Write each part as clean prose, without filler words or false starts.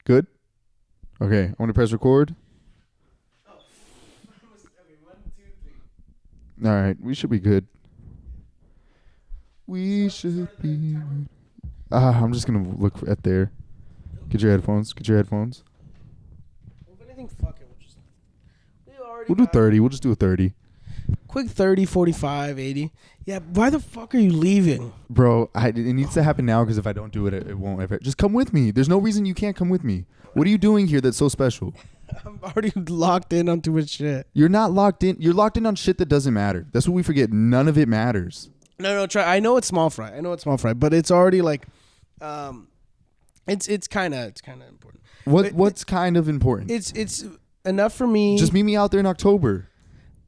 Good? Okay, I'm going to press record. Oh. Okay, 1, 2, 3. All right, we should be good. We should be good. I'm just going to look at there. Get your headphones. Well, if anything, fuck it. We'll do 30. We'll just do a 30. Quick 30, 45, 80. Yeah, why the fuck are you leaving? Bro, it needs to happen now because if I don't do it, it won't ever. Just come with me. There's no reason you can't come with me. What are you doing here that's so special? I'm already locked in on too much shit. You're not locked in. You're locked in on shit that doesn't matter. That's what we forget. None of it matters. No, try. I know it's small fry, but it's already like, it's kind of important. What's kind of important? It's enough for me. Just meet me out there in October.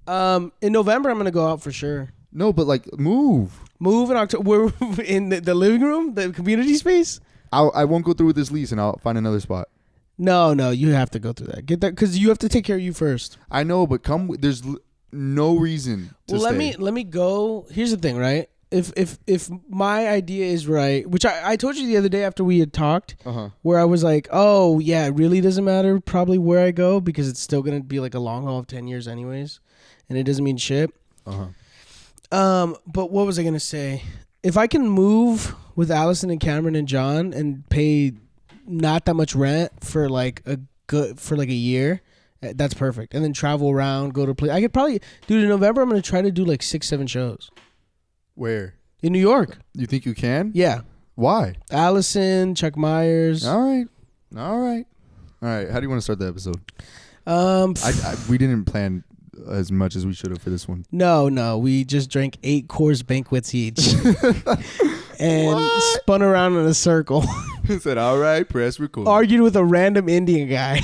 In November I'm gonna go out for sure. No, but like move in October. We're in the living room, the community space. I won't go through with this lease and I'll find another spot. No, you have to go through that. Get that because you have to take care of you first. I know, but there's no reason to stay. Let me go. Here's the thing, right? If my idea is right, which I told you the other day after we had talked, where I was like, oh yeah, it really doesn't matter probably where I go because it's still gonna be like a long haul of 10 years anyways, and it doesn't mean shit. But what was I gonna say? If I can move with Allison and Cameron and John and pay not that much rent for like a year, that's perfect. And then travel around, go to play. I could probably, dude, in November I'm gonna try to do like 6-7 shows. Where? In New York. You think you can? Yeah. Why? Allison, Chuck Myers. All right. How do you want to start the episode? We didn't plan as much as we should have for this one. No. We just drank 8 Coors Banquets each. And spun around in a circle. Said, all right, press record. Argued with a random Indian guy.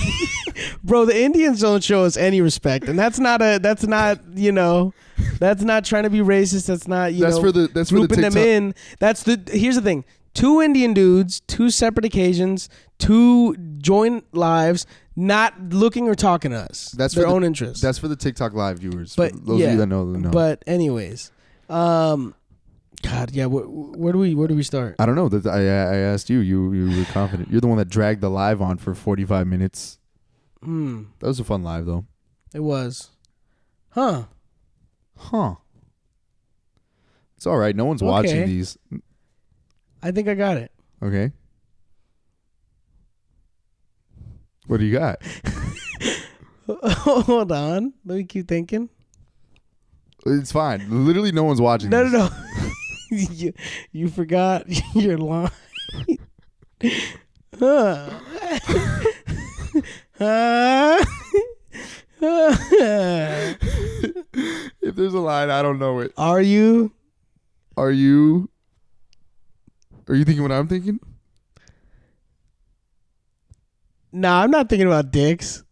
Bro, the Indians don't show us any respect. And that's not trying to be racist. That's not, grouping them in. Here's the thing. 2 Indian dudes, 2 separate occasions, 2 joint lives, not looking or talking to us. That's their own interests. That's for the TikTok live viewers. But those of you that know. But anyways, God, yeah. Where do we start? I don't know. I asked you. You were confident. You're the one that dragged the live on for 45 minutes. That was a fun live though. It was. Huh. It's all right. No one's watching these. I think I got it. Okay. What do you got? Hold on. Let me keep thinking. It's fine. Literally no one's watching this. No. You forgot your line. If there's a line, I don't know it. Are you thinking what I'm thinking? Nah, I'm not thinking about dicks.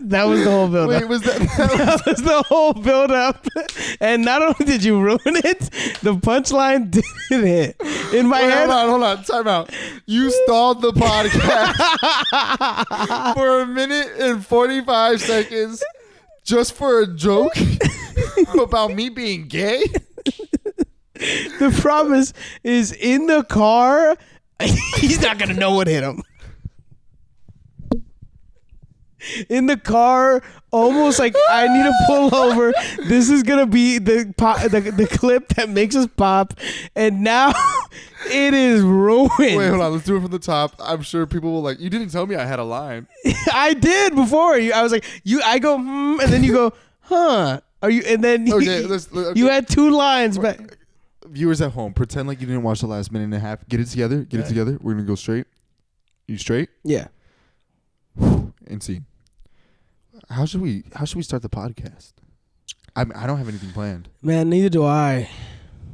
That was the whole build up. Wait, was that was the whole build up. And not only did you ruin it, the punchline didn't hit. In my head. Hold on. Time out. You stalled the podcast for 1 minute and 45 seconds just for a joke about me being gay? The problem is in the car, he's not going to know what hit him. In the car, almost like I need to pull over. This is gonna be the clip that makes us pop, and now it is ruined. Wait, hold on. Let's do it from the top. I'm sure people will like. You didn't tell me I had a line. I did before. I was like, I go, and then you go, huh? Are you? And then you had 2 lines, but viewers at home, pretend like you didn't watch the last minute and a half. Get it together. Get it together. We're gonna go straight. You straight? Yeah. And see. How should we start the podcast? I don't have anything planned. Man, neither do I.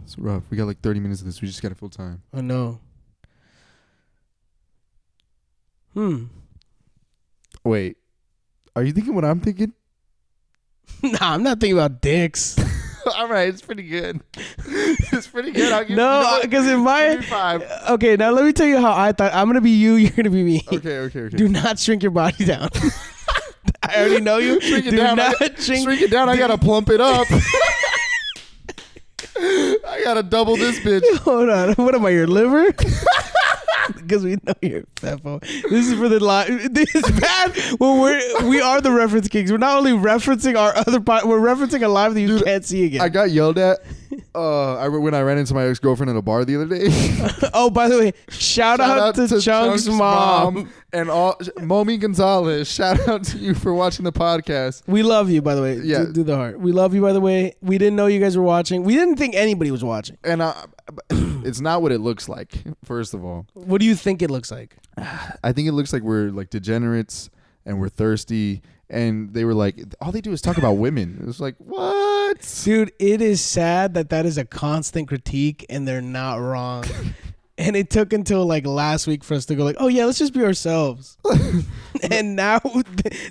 It's rough. We got like 30 minutes of this. We just got it full time. I know. Wait. Are you thinking what I'm thinking? Nah, I'm not thinking about dicks. All right, it's pretty good. It's pretty good. I'll give no, because in my 5. Okay, now let me tell you how I thought. I'm gonna be you. You're gonna be me. Okay. Do not shrink your body down. I already know you. Shrink it down. I gotta plump it up. I gotta double this bitch. Hold on. What am I, your liver? Because we know you're Peppo. This is for the live. This is bad. Well, we are the reference kings. We're not only referencing our other we're referencing a live that you can't see again. I got yelled at when I ran into my ex-girlfriend at a bar the other day. Oh, by the way, shout out to Chunk's mom. And Momi Gonzalez. Shout out to you for watching the podcast. We love you, by the way. Yeah. Do the heart. We love you, by the way. We didn't know you guys were watching. We didn't think anybody was watching. And it's not what it looks like, first of all. What do you think it looks like? I think it looks like we're like degenerates and we're thirsty. And they were like, all they do is talk about women. It was like, what? Dude, it is sad that is a constant critique and they're not wrong. And it took until like last week for us to go like, oh yeah, let's just be ourselves. And now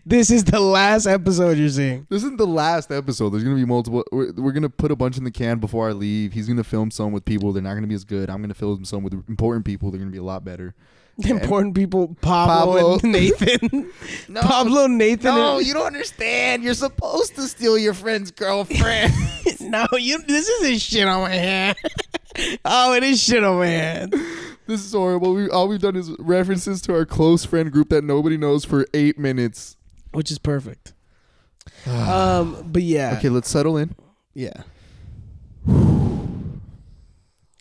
this is the last episode you're seeing. This isn't the last episode. There's going to be multiple. We're going to put a bunch in the can before I leave. He's going to film some with people. They're not going to be as good. I'm going to film some with important people. They're going to be a lot better. Important people, Pablo and Nathan. No, Pablo, Nathan. No, you don't understand. You're supposed to steal your friend's girlfriend. No, this isn't shit on my hand. Oh, it is shit on my hand. This is horrible. All we've done is references to our close friend group that nobody knows for 8 minutes. Which is perfect. But yeah. Okay, let's settle in. Yeah.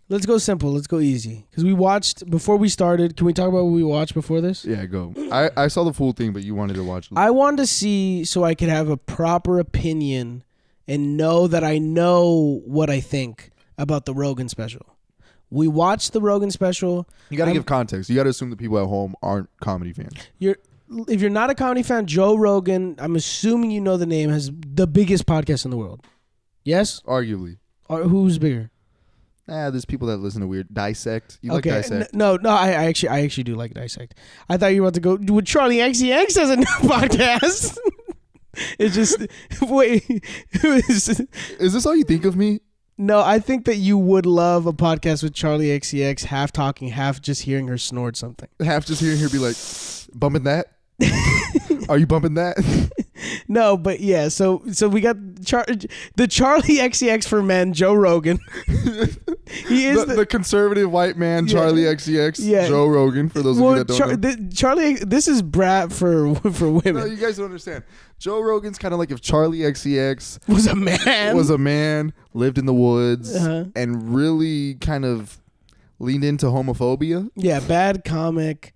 Let's go simple. Let's go easy. Because we watched, before we started, can we talk about what we watched before this? Yeah, go. I saw the full thing, but you wanted to watch it. I wanted to see so I could have a proper opinion and know that I know what I think about the Rogan special. We watched the Rogan special. You got to give context. You got to assume the people at home aren't comedy fans. If you're not a comedy fan, Joe Rogan, I'm assuming you know the name, has the biggest podcast in the world. Yes? Arguably. Or who's bigger? There's people that listen to weird Dissect. You like Dissect? No, I actually do like Dissect. I thought you were about to go with Charlie XCX has a new podcast. It's just wait. Is this all you think of me? No, I think that you would love a podcast with Charlie XCX, half talking, half just hearing her snort something. Half just hearing her be like, bumping that? Are you bumping that? No, but yeah, so we got the Charlie XCX for men, Joe Rogan. He is the conservative white man, Charlie XCX, Joe Rogan, for those of you that don't know. Charlie, this is brat for women. No, you guys don't understand. Joe Rogan's kind of like if Charlie XCX was a man, lived in the woods, and really kind of leaned into homophobia. Yeah, bad comic.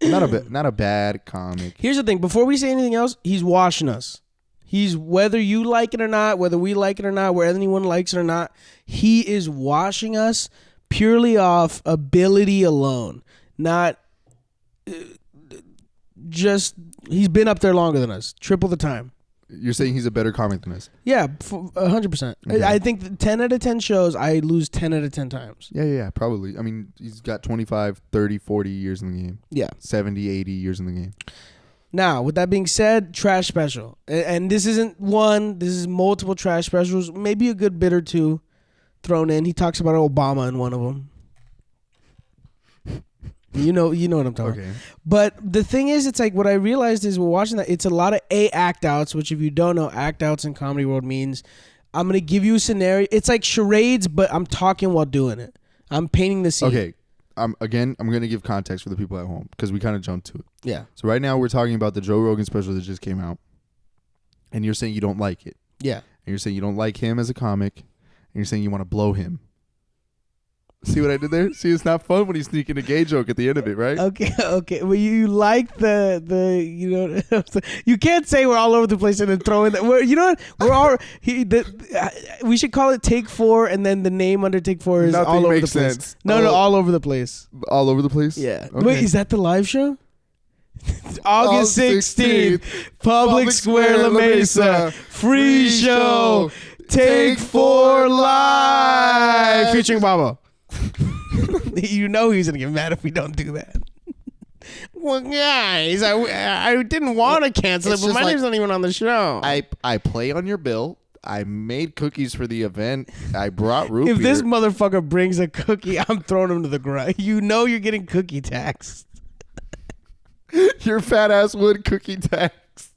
Not a bad comic. Here's the thing. Before we say anything else, he's washing us. He's, whether you like it or not, whether we like it or not, whether anyone likes it or not, he is washing us purely off ability alone. Not just, he's been up there longer than us. Triple the time. You're saying he's a better comic than us? Yeah, 100%. Okay. I think 10 out of 10 shows, I lose 10 out of 10 times. Yeah, probably. I mean, he's got 25, 30, 40 years in the game. Yeah. 70, 80 years in the game. Now, with that being said, trash special. And this isn't one, this is multiple trash specials. Maybe a good bit or two thrown in. He talks about Obama in one of them. You know what I'm talking about. But the thing is, it's like what I realized is we're watching that. It's a lot of act outs, which if you don't know, act outs in comedy world means I'm going to give you a scenario. It's like charades, but I'm talking while doing it. I'm painting the scene. Okay. I'm going to give context for the people at home because we kind of jumped to it. Yeah. So right now we're talking about the Joe Rogan special that just came out. And you're saying you don't like it. Yeah. And you're saying you don't like him as a comic. And you're saying you want to blow him. See what I did there? See, it's not fun when he's sneaking a gay joke at the end of it, right? Okay. Well, you like the you know, you can't say we're all over the place and then throw in that. You know what? We're all we should call it Take 4, and then the name under Take 4 is Nothing all over makes the place. Sense. No, all over the place. All over the place? Yeah. Okay. Wait, is that the live show? August 16th, Public Square, La Mesa, free show, Take 4 live, featuring Baba. You know he's gonna get mad if we don't do that. Well, guys, I didn't want to cancel it, but my name's not even on the show. I play on your bill. I made cookies for the event. I brought root beer. If this motherfucker brings a cookie, I'm throwing him to the ground. You know you're getting cookie taxed. Your fat ass would cookie tax.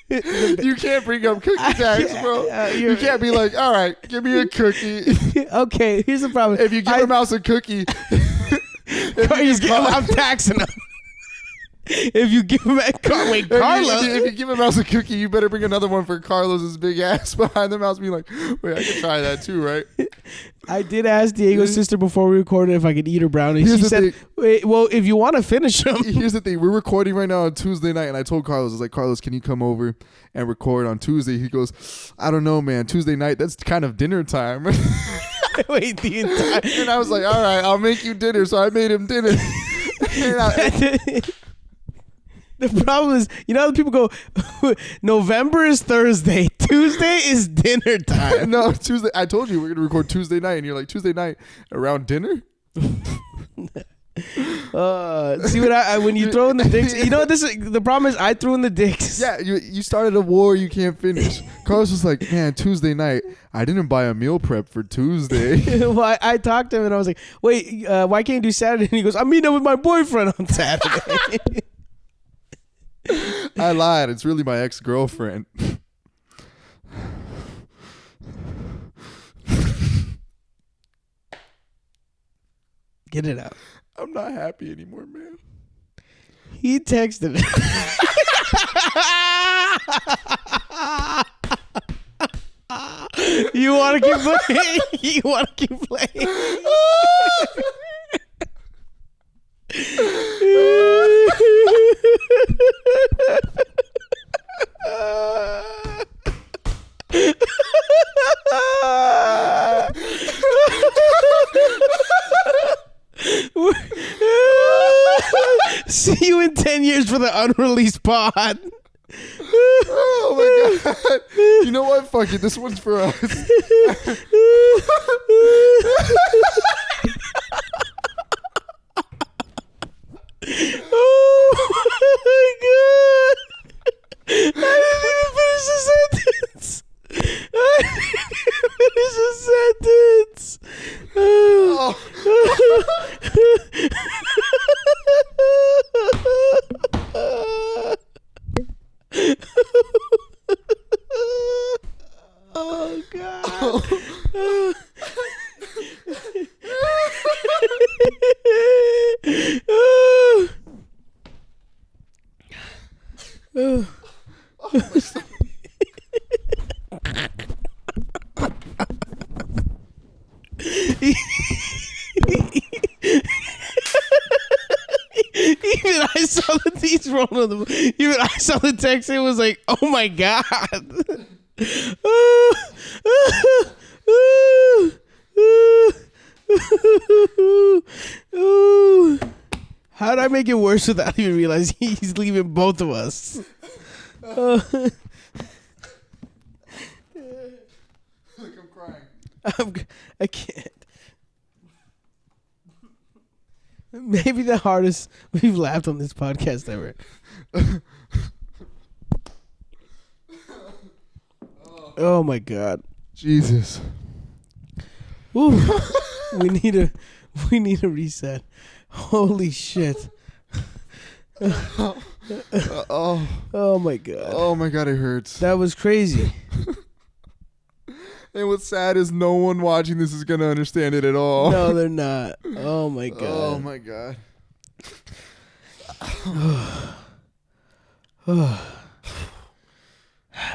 You can't bring up cookie tax, bro. You can't be like, all right, give me a cookie. Okay, here's the problem. If you give a mouse a cookie, I'm taxing him. If you give him Carlos. If you give a mouse a cookie, you better bring another one for Carlos's big ass behind the mouse. Being like, wait, I can try that too, right? I did ask Diego's sister before we recorded if I could eat her brownies. She said, wait, well, if you want to finish them. Here's the thing. We're recording right now on Tuesday night, and I told Carlos, I was like, Carlos, can you come over and record on Tuesday? He goes, I don't know, man. Tuesday night, that's kind of dinner time. Wait, the entire... And I was like, all right, I'll make you dinner. So I made him dinner. The problem is, you know how people go, November is Thursday, Tuesday is dinner time. No, Tuesday. I told you we're going to record Tuesday night, and you're like, Tuesday night around dinner? See what when you throw in the dicks, you know what the problem is, I threw in the dicks. Yeah, you started a war you can't finish. Carlos was like, man, Tuesday night, I didn't buy a meal prep for Tuesday. Well, I talked to him, and I was like, wait, why can't you do Saturday? And he goes, I'm meeting up with my boyfriend on Saturday. I lied. It's really my ex-girlfriend. Get it out. I'm not happy anymore, man. He texted. You want to keep playing? You want to keep playing? See you in 10 years for the unreleased pod. Oh my god. You know what? Fuck it. This one's for us. Oh my god. I didn't even finish the sentence. Oh. Oh god. My stomach. Even I saw the teeth roll on the. Even I saw the text. It was like, oh my god. How did I make it worse without even realizing he's leaving both of us? Look, I'm crying. I can't. Maybe the hardest we've laughed on this podcast ever. Oh my god. Jesus. Ooh. we need a reset. Holy shit. Oh my god. Oh my god, it hurts. That was crazy. And what's sad is no one watching this is gonna understand it at all. No, they're not. Oh my god. Oh my god.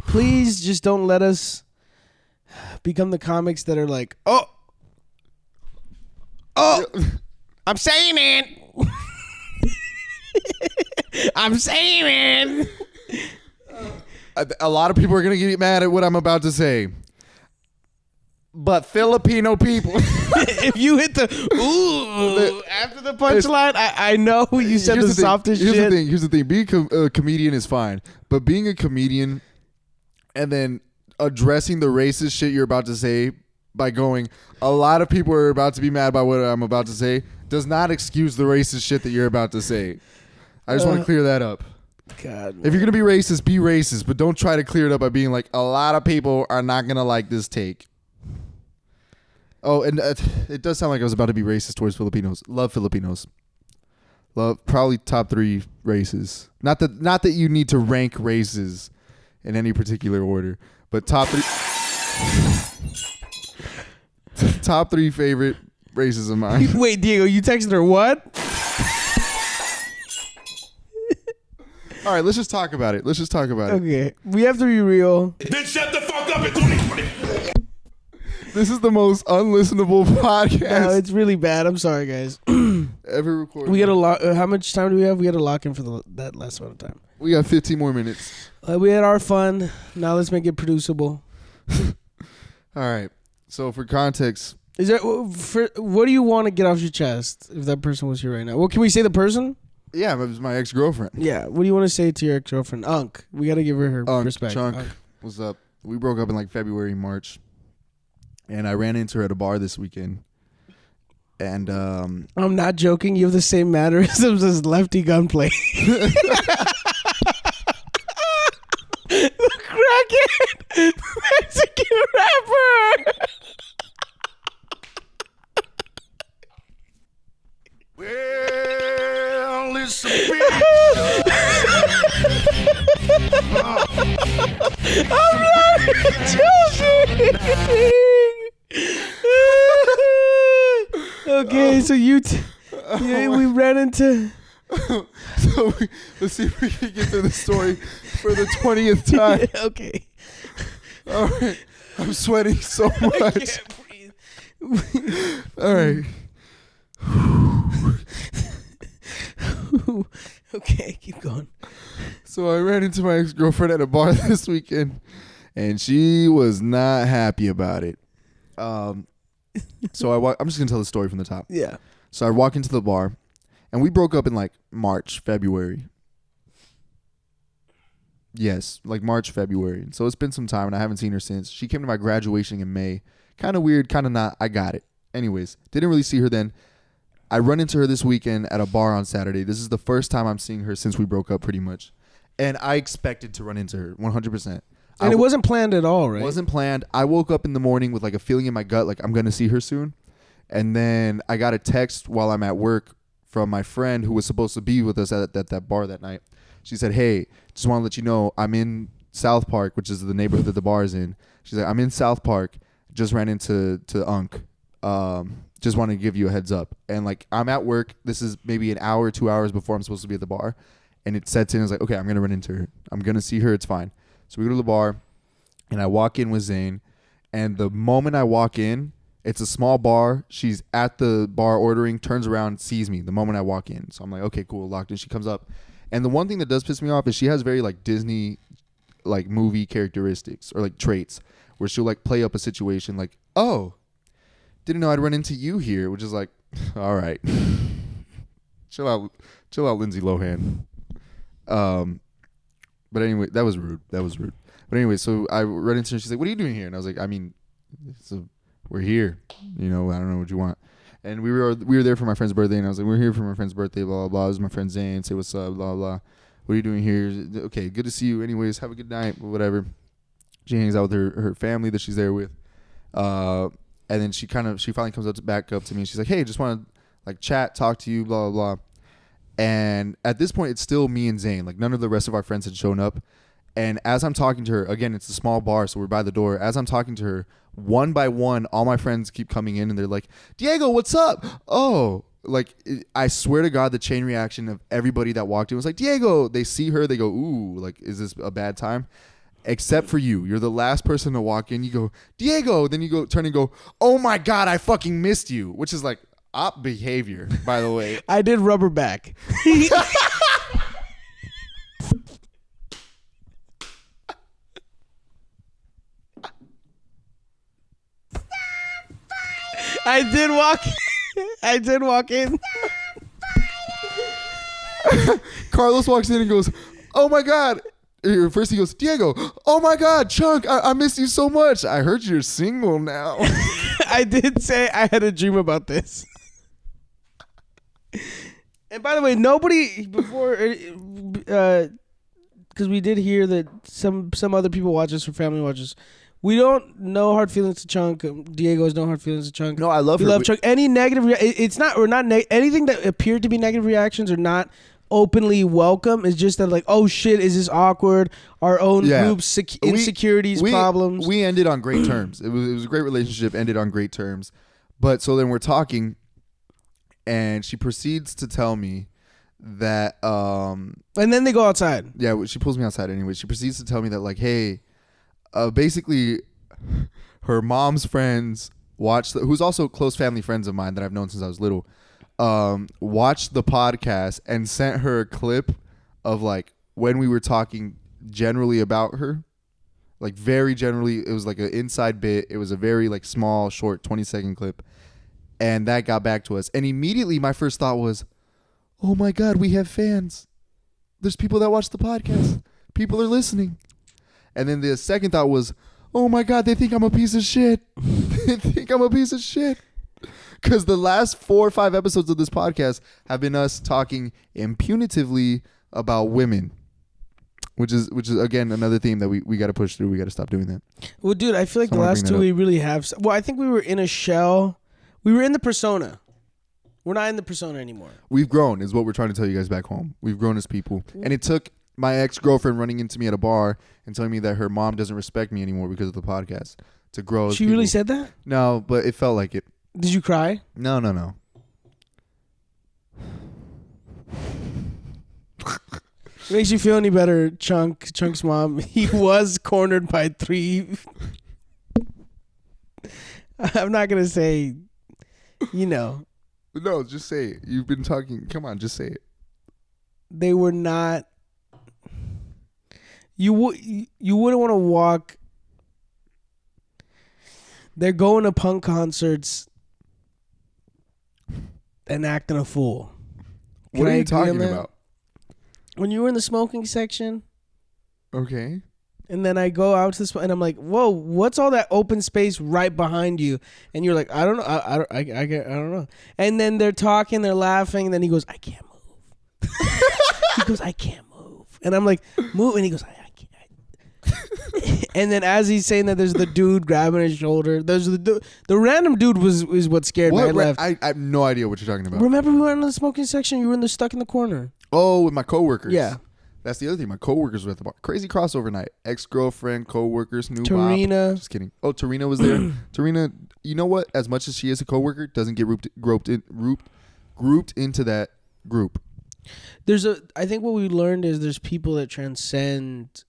Please just don't let us become the comics that are like, oh, I'm saying it. I'm saying it. A lot of people are gonna get mad at what I'm about to say. But Filipino people. If you hit the ooh after the punchline, I know you said the softest shit. Here's the thing. Being a comedian is fine. But being a comedian and then addressing the racist shit you're about to say by going, a lot of people are about to be mad by what I'm about to say, does not excuse the racist shit that you're about to say. I just want to clear that up. God, if you're going to be racist, but don't try to clear it up by being like, a lot of people are not going to like this take. Oh, and it does sound like I was about to be racist towards Filipinos. Love Filipinos. Love probably top 3 races. Not that you need to rank races in any particular order. But top 3 favorite races of mine. Wait, Diego, you texted her what? All right, let's just talk about it. Okay, we have to be real. Then shut the fuck up in 2020. This is the most unlistenable podcast No, it's really bad. I'm sorry, guys. ever recorded. We got to lock. How much time do we have? We got to lock in for that last amount of time. We got 15 more minutes. We had our fun. Now let's make it producible. All right. So for context, Is there? What do you want to get off your chest? If that person was here right now, well, can we say the person? yeah, it was my ex-girlfriend. Yeah. What do you want to say to your ex-girlfriend, Unk? We got to give her respect. Chunk, Unk. what's up? We broke up in like February, March, and I ran into her at a bar this weekend. And I'm not joking. You have the same mannerisms as Lefty Gunplay. The crackhead Mexican rapper. Well, it's a big I'm not joking. Okay, so we ran into. so let's see if we can get to the story for the 20th time. Okay. All right. I'm sweating so I much. can't breathe. All right. Okay, keep going. So I ran into my ex-girlfriend at a bar this weekend, and she was not happy about it. So I'm just going to tell the story from the top. Yeah. So I walk into the bar, and we broke up in like March, February. Yes, like March, February. So it's been some time, and I haven't seen her since. She came to my graduation in May. Kind of weird, kind of not. I got it. Anyways, didn't really see her then. I run into her this weekend at a bar on Saturday. This is the first time I'm seeing her since we broke up pretty much. And I expected to run into her 100%. And it wasn't planned at all, right? Wasn't planned. I woke up in the morning with like a feeling in my gut like I'm going to see her soon. And then I got a text while I'm at work from my friend who was supposed to be with us at that bar that night. She said, "Hey, just want to let you know I'm in South Park," which is the neighborhood that the bar is in. She's like, "I'm in South Park. Just ran into Unk. Just want to give you a heads up." And like I'm at work. This is maybe an hour, 2 hours before I'm supposed to be at the bar. And it sets in. I was like, okay, I'm going to run into her. I'm going to see her. It's fine. So we go to the bar, and I walk in with Zane. And the moment I walk in, it's a small bar. She's at the bar ordering, turns around, sees me the moment I walk in. So I'm like, okay, cool, locked in. She comes up. And the one thing that does piss me off is she has very like Disney like movie characteristics or like traits where she'll like play up a situation like, "Oh, didn't know I'd run into you here," which is like, all right. Chill out, Lindsay Lohan. But anyway, that was rude. But anyway, so I run into her. She's like, "What are you doing here?" And I was like, "I mean, we're here. You know, I don't know what you want." And we were there for my friend's birthday, and I was like, "We're here for my friend's birthday, blah, blah, blah." This is my friend Zane. Say what's up, blah, blah. "What are you doing here?" "Okay, good to see you. Anyways, have a good night," whatever. She hangs out with her family that she's there with. And then she finally comes back up to me, and she's like, "Hey, just want to like chat, talk to you, blah, blah, blah." And at this point, it's still me and Zane. Like none of the rest of our friends had shown up. And as I'm talking to her, again, it's a small bar, so we're by the door. As I'm talking to her, one by one, all my friends keep coming in, and they're like, "Diego, what's up?" "Oh." Like, I swear to God, the chain reaction of everybody that walked in was like, "Diego." They see her, they go, "Ooh, like, is this a bad time?" Except for you. You're the last person to walk in. You go, "Diego." Then you go turn and go, "Oh my God, I fucking missed you," which is like op behavior, by the way. I did rubber back. I did walk in. Carlos walks in and goes, "Oh my God." First he goes, "Diego, oh my God, Chunk, I miss you so much. I heard you're single now." I did say I had a dream about this. And by the way, nobody before, because we did hear that some other people watch us or family watches. We don't know hard feelings to Chunk. Diego has no hard feelings to Chunk. No, I love her. We love Chunk. Any negative, it's not, or not, anything that appeared to be negative reactions are not openly welcome. It's just that like, oh shit, is this awkward? Our own group's insecurities, problems. We ended on great terms. It was a great relationship. Ended on great terms. But so then we're talking, and she proceeds to tell me that and then they go outside. Yeah, she pulls me outside anyway. She proceeds to tell me that like, hey, basically her mom's friends who's also close family friends of mine that I've known since I was little, watched the podcast and sent her a clip of like when we were talking generally about her, like very generally. It was like an inside bit. It was a very like small, short 20-second clip, and that got back to us. And immediately my first thought was, oh my God, we have fans. There's people that watch the podcast. People are listening. And then the second thought was, oh my God, they think I'm a piece of shit. They think I'm a piece of shit. Because the last 4 or 5 episodes of this podcast have been us talking impunitively about women. Which is again another theme that we got to push through. We got to stop doing that. Well, dude, I feel like the last 2 we really have. Well, I think we were in a shell. We were in the persona. We're not in the persona anymore. We've grown, is what we're trying to tell you guys back home. We've grown as people. And it took my ex-girlfriend running into me at a bar and telling me that her mom doesn't respect me anymore because of the podcast to grow as She people. really said that? No, but it felt like it. Did you cry? No. Makes you feel any better, Chunk's mom? He was cornered by 3. I'm not going to say, No, just say it. You've been talking. Come on, just say it. They were not. You wouldn't want to walk. They're going to punk concerts and acting a fool. What are you talking about? When you were in the smoking section. Okay. And then I go out to and I'm like, whoa, what's all that open space right behind you? And you're like, I don't know. I don't know. And then they're talking, they're laughing. And then he goes, I can't move. He goes, I can't move. And I'm like, move. And he goes, I can't. And then as he's saying that, there's the dude grabbing his shoulder. There's the random dude is what scared me. I left. I have no idea what you're talking about. Remember we were in the smoking section? You were stuck in the corner. Oh, with my coworkers. Yeah. That's the other thing. My coworkers were at the bar. Crazy crossover night. Ex-girlfriend, coworkers, new Tarina. Bob. Just kidding. Oh, Tarina was there. Tarina, you know what? As much as she is a coworker, doesn't get grouped into that group. I think what we learned is there's people that transcend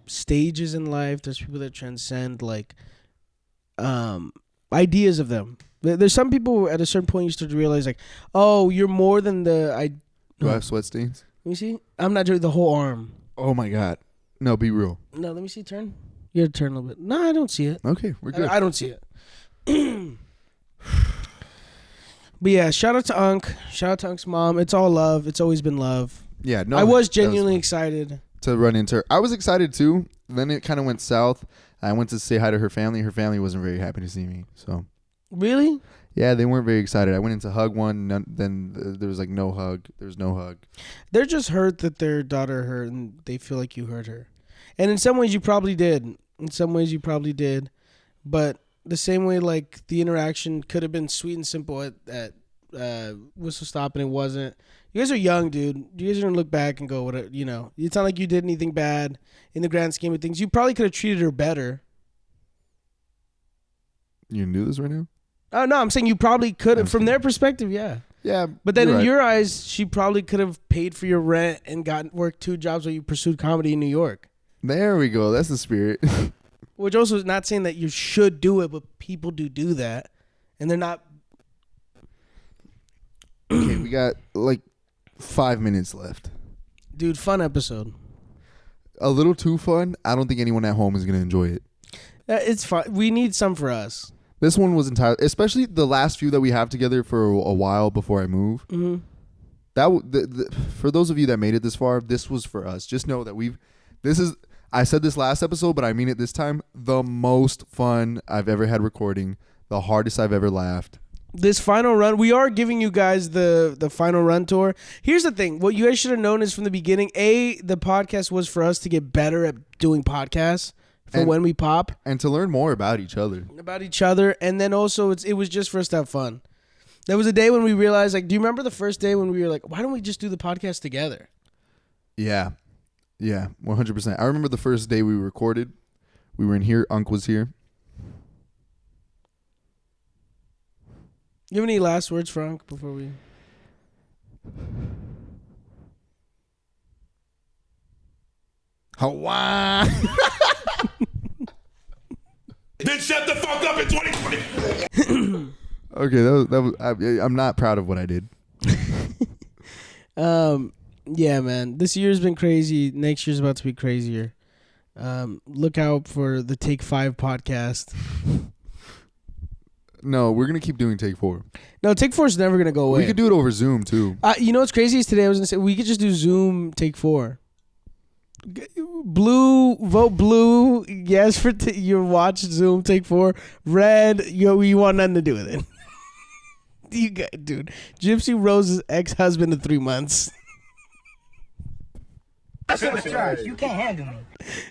stages in life. There's people that transcend like ideas of them. There's some people at a certain point you start to realize like, oh, you're more than the. Do I have sweat stains? Let me see. I'm not doing the whole arm. Oh my God. No, be real. No, let me see. Turn. You gotta turn a little bit. No, I don't see it. Okay, we're good. I don't see it. But yeah, shout out to Unc. Shout out to Unc's mom. It's all love. It's always been love. Yeah, no. I was genuinely excited to run into her. I was excited too. Then it kind of went south. I went to say hi to her family. Her family wasn't very happy to see me. So. Really? Yeah, they weren't very excited. I went in to hug one, then there was like no hug. There was no hug. They're just hurt that their daughter hurt, and they feel like you hurt her. And in some ways, you probably did. But the same way, like the interaction could have been sweet and simple at Whistle Stop, and it wasn't. You guys are young, dude. You guys are gonna look back and go, "What? It's not like you did anything bad in the grand scheme of things. You probably could have treated her better." You knew this right now? Oh, no, I'm saying you probably could have. From their perspective, yeah. Yeah. But then in your eyes, she probably could have paid for your rent and worked 2 jobs while you pursued comedy in New York. There we go. That's the spirit. Which also is not saying that you should do it, but people do that. And they're not. Okay, we got like 5 minutes left. Dude, fun episode. A little too fun. I don't think anyone at home is going to enjoy it. It's fun. We need some for us. This one was entirely, especially the last few that we have together for a while before I move. Mm-hmm. For those of you that made it this far, this was for us. Just know that I said this last episode, but I mean it this time, the most fun I've ever had recording, the hardest I've ever laughed. This final run, we are giving you guys the final run tour. Here's the thing. What you guys should have known is from the beginning, the podcast was for us to get better at doing podcasts. When we pop. And to learn more about each other. And then also, it was just for us to have fun. There was a day when we realized, like, do you remember the first day when we were like, why don't we just do the podcast together? Yeah. Yeah, 100%. I remember the first day we recorded. We were in here. Unc was here. You have any last words, Frank, before we... Hawaii. Then shut the fuck up in 2020. Okay, that was I'm not proud of what I did. Yeah, man. This year's been crazy. Next year's about to be crazier. Look out for the Take 5 podcast. No, we're gonna keep doing Take 4. No, Take 4 is never gonna go away. We could do it over Zoom too. You know what's crazy is today I was gonna say we could just do Zoom Take 4. Blue, vote blue. Yes for your watch Zoom Take 4. Red, you want nothing to do with it. You got, dude. Gypsy Rose's ex-husband of 3 months. That shit was trash. You can't handle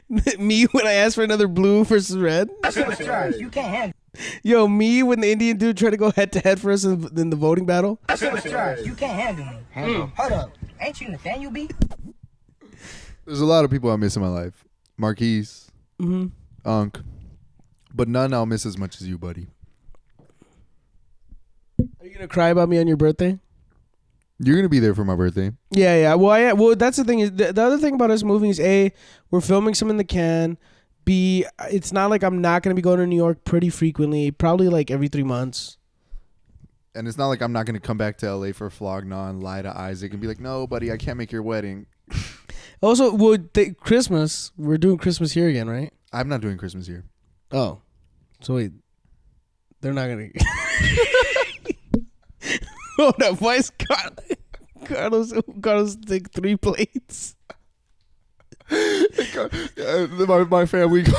me. Me when I asked for another blue versus red. That shit was trash. You can't handle. Yo, me when the Indian dude tried to go head to head for us in the voting battle. That shit was trash. You can't handle me. Hold up. Ain't you Nathaniel B? There's a lot of people I miss in my life. Marquise, Unc, but none I'll miss as much as you, buddy. Are you gonna cry about me on your birthday? You're gonna be there for my birthday. Yeah. Well, that's the thing. Is the other thing about us moving is A, we're filming some in the can. B, it's not like I'm not gonna be going to New York pretty frequently. Probably like every 3 months. And it's not like I'm not gonna come back to LA for Flogna and lie to Isaac and be like, no, buddy, I can't make your wedding. Also, Christmas. We're doing Christmas here again, right? I'm not doing Christmas here. Oh, so wait, they're not gonna. Hold up, why is Carlos take 3 plates? My family. He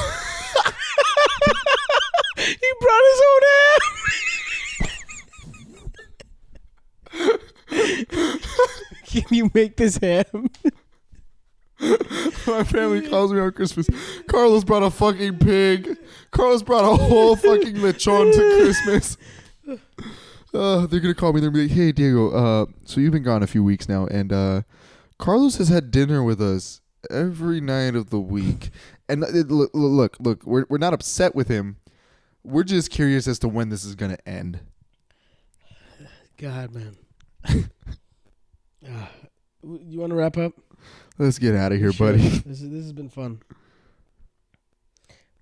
brought his own ham. Can you make this ham? My family calls me on Christmas. Carlos brought a fucking pig. Carlos brought a whole fucking lechon to Christmas. They're gonna call me. They're gonna be like, "Hey, Diego. So you've been gone a few weeks now, and Carlos has had dinner with us every night of the week. And look, we're not upset with him. We're just curious as to when this is gonna end." God, man. You want to wrap up? Let's get out of here, buddy. This has been fun.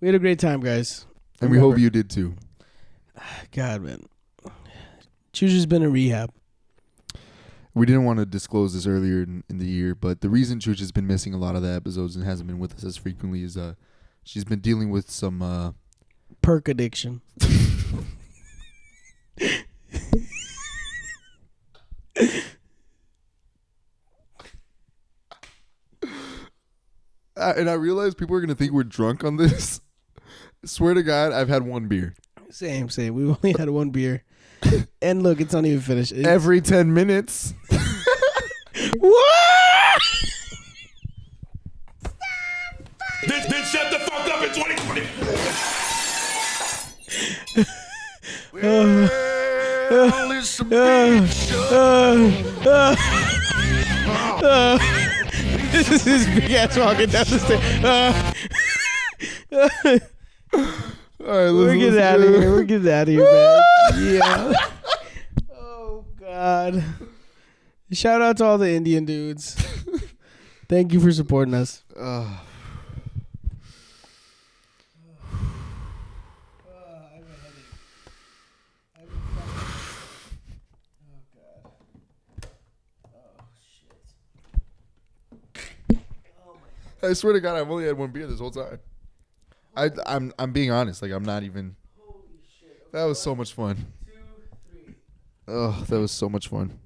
We had a great time, guys. And we hope you did too. God, man. Chuja's been in rehab. We didn't want to disclose this earlier in the year, but the reason Chuja's been missing a lot of the episodes and hasn't been with us as frequently is she's been dealing with some perk addiction. And I realize people are going to think we're drunk on this. Swear to God, I've had 1 beer. Same. We've only had 1 beer. And look, it's not even finished. Every 10 minutes. What? Then shut the fuck up in 2020. Well, it's a This is big ass walking down the stairs. All right, We're getting out of here. We're getting out of here, man. Yeah. Oh, God. Shout out to all the Indian dudes. Thank you for supporting us. I swear to God, I've only had 1 beer this whole time. I'm being honest. Like, I'm not even. That was so much fun. 2, 3. Oh, that was so much fun.